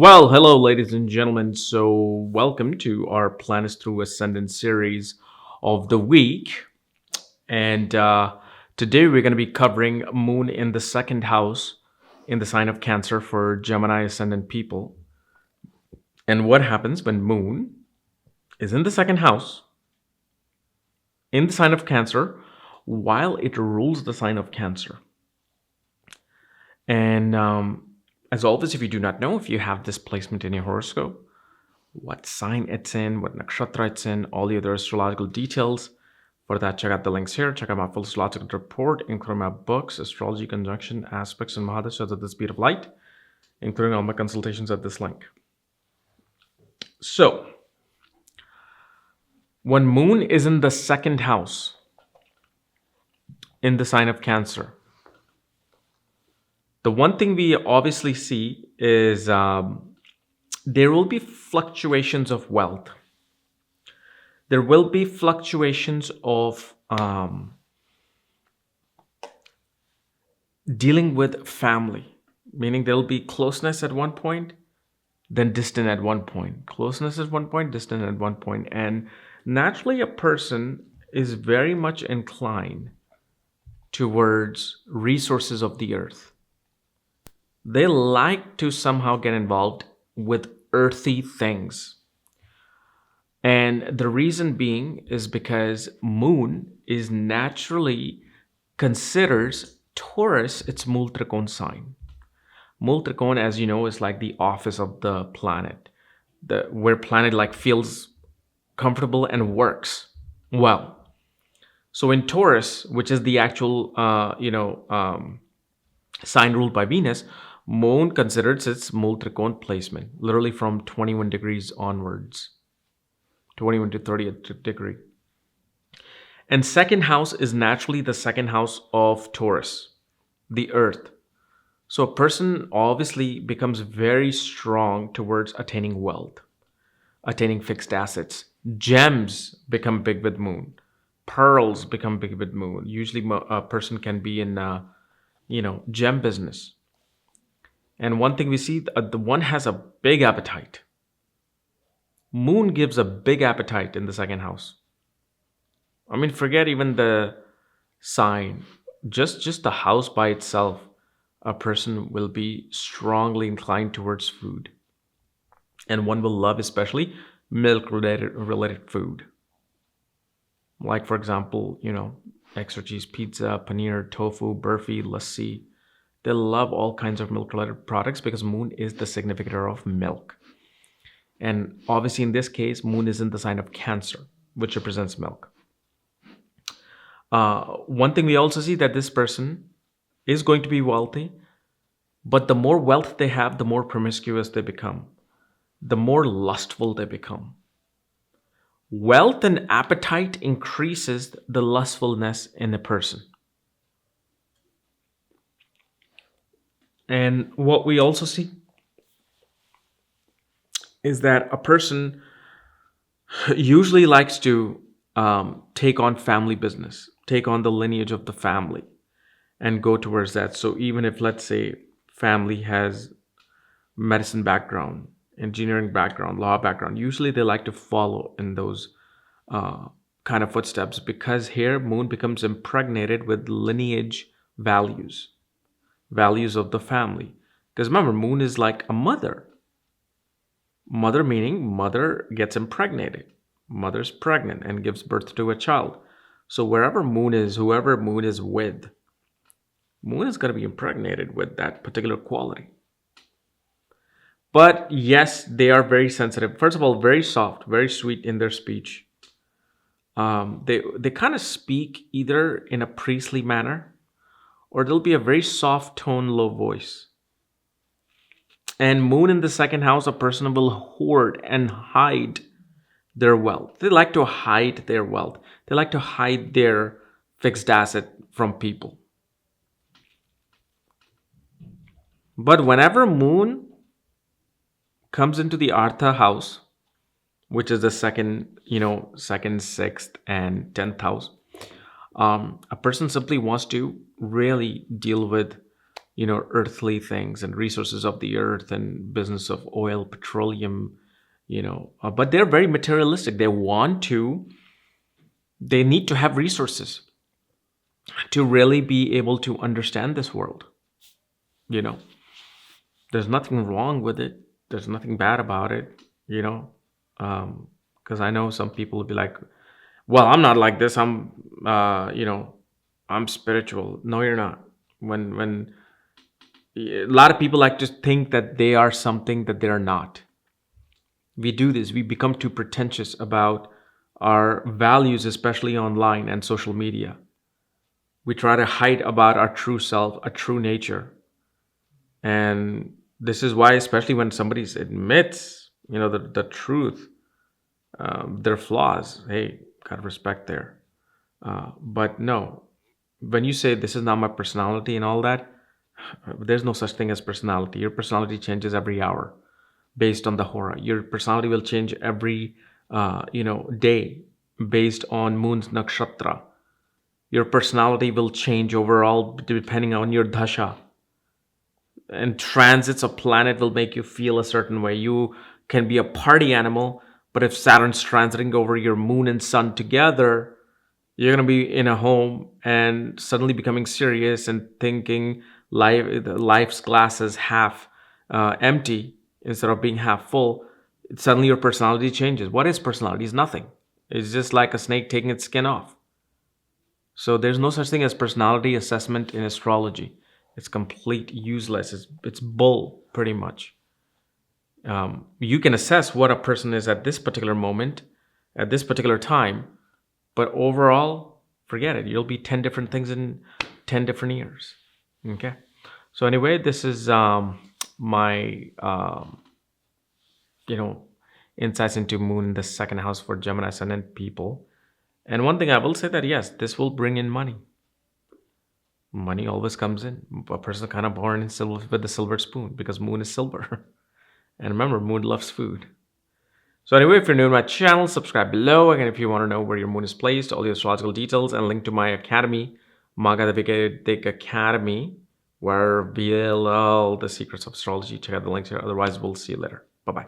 Well, hello, ladies and gentlemen. So, welcome to our Planets Through Ascendant series of the week. And today we're going to be covering Moon in the second house in the sign of Cancer for Gemini ascendant people. And what happens when Moon is in the second house in the sign of Cancer while it rules the sign of Cancer. And as always, if you do not know, if you have this placement in your horoscope, what sign it's in, what nakshatra it's in, all the other astrological details. For that, check out the links here. Check out my full astrological report, including my books, Astrology Conjunction, Aspects, and Mahadashas at the Speed of Light, including all my consultations at this link. So, when Moon is in the second house, in the sign of Cancer, the one thing we obviously see is there will be fluctuations of wealth. There will be fluctuations of dealing with family, meaning there will be closeness at one point, then distant at one point. Closeness at one point, distant at one point. And naturally, a person is very much inclined towards resources of the earth. They like to somehow get involved with earthy things. And the reason being is because Moon is naturally considers Taurus its Mool Trikon sign. Mool Trikon, as you know, is like the office of the planet, where planet like feels comfortable and works well. So in Taurus, which is the actual sign ruled by Venus, Moon considers its Mool Trikon placement, literally from 21 degrees onwards, 21 to 30th degree. And second house is naturally the second house of Taurus, the earth. So a person obviously becomes very strong towards attaining wealth, attaining fixed assets. Gems become big with Moon. Pearls become big with Moon. Usually a person can be in, gem business. And one thing we see, the one has a big appetite. Moon gives a big appetite in the second house. I mean, forget even the sign. Just the house by itself, a person will be strongly inclined towards food. And one will love especially milk-related food. Like, for example, extra cheese pizza, paneer, tofu, burfi, lassi. They love all kinds of milk-related products because Moon is the significator of milk. And obviously in this case, Moon is in the sign of Cancer, which represents milk. One thing we also see that this person is going to be wealthy, but the more wealth they have, the more promiscuous they become, the more lustful they become. Wealth and appetite increases the lustfulness in a person. And what we also see is that a person usually likes to take on family business, take on the lineage of the family and go towards that. So even if, let's say, family has medicine background, engineering background, law background, usually they like to follow in those kind of footsteps because here Moon becomes impregnated with lineage values of the family. Because remember, Moon is like a mother. Mother meaning mother gets impregnated. Mother's pregnant and gives birth to a child. So wherever Moon is, whoever Moon is with, Moon is going to be impregnated with that particular quality. But yes, they are very sensitive. First of all, very soft, very sweet in their speech. They kind of speak either in a priestly manner or there'll be a very soft tone, low voice. And Moon in the second house, a person will hoard and hide their wealth. They like to hide their wealth. They like to hide their fixed asset from people. But whenever Moon comes into the Artha house, which is the second, sixth, and 10th house, a person simply wants to really deal with, earthly things and resources of the earth and business of oil, petroleum, but they're very materialistic. They need to have resources to really be able to understand this world. There's nothing wrong with it. There's nothing bad about it, because I know some people will be like, well, I'm not like this. I'm spiritual. No, you're not. When a lot of people like to think that they are something that they're not. We do this. We become too pretentious about our values, especially online and social media. We try to hide about our true self, a true nature. And this is why, especially when somebody admits, the truth, their flaws, hey, gotta respect there. But no, when you say this is not my personality and all that, there's no such thing as personality. Your personality changes every hour based on the hora. Your personality will change every day based on moon's nakshatra. Your personality will change overall depending on your dasha. And transits of planet will make you feel a certain way. You can be a party animal, but if Saturn's transiting over your moon and sun together, you're going to be in a home and suddenly becoming serious and thinking life's glass is half empty instead of being half full. Suddenly your personality changes. What is personality? It's nothing. It's just like a snake taking its skin off. So there's no such thing as personality assessment in astrology. It's complete useless. It's bull, pretty much. You can assess what a person is at this particular moment, at this particular time, but overall, forget it. You'll be 10 different things in 10 different years. Okay. So anyway, this is my insights into moon in the second house for Gemini ascendant people. And one thing I will say that yes, this will bring in money. Money always comes in. A person kind of born in silver with the silver spoon because moon is silver. And remember, moon loves food. So anyway, if you're new to my channel, subscribe below. Again, if you want to know where your moon is placed, all the astrological details, and link to my academy, Maga the Vedic Academy, where reveal all the secrets of astrology. Check out the links here. Otherwise, we'll see you later. Bye-bye.